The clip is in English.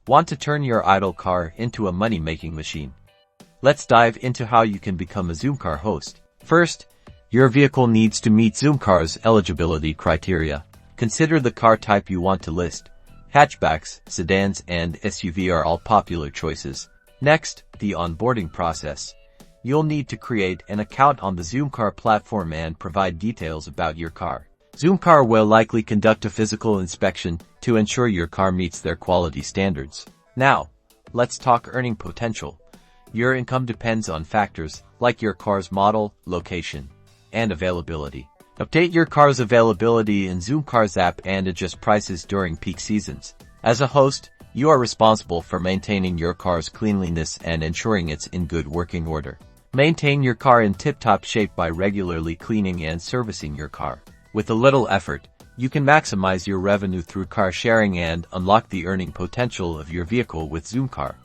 Want to turn your idle car into a money-making machine? Let's dive into how you can become a Zoomcar host. First, your vehicle needs to meet Zoomcar's eligibility criteria. Consider the car type you want to list. Hatchbacks, sedans, and SUV are all popular choices. Next, the onboarding process. You'll need to create an account on the Zoomcar platform and provide details about your car. Zoomcar will likely conduct a physical inspection to ensure your car meets their quality standards. Now, let's talk earning potential. Your income depends on factors like your car's model, location, and availability. Update your car's availability in Zoomcar's app and adjust prices during peak seasons. As a host, you are responsible for maintaining your car's cleanliness and ensuring it's in good working order. Maintain your car in tip-top shape by regularly cleaning and servicing your car. With a little effort, you can maximize your revenue through car sharing and unlock the earning potential of your vehicle with Zoomcar.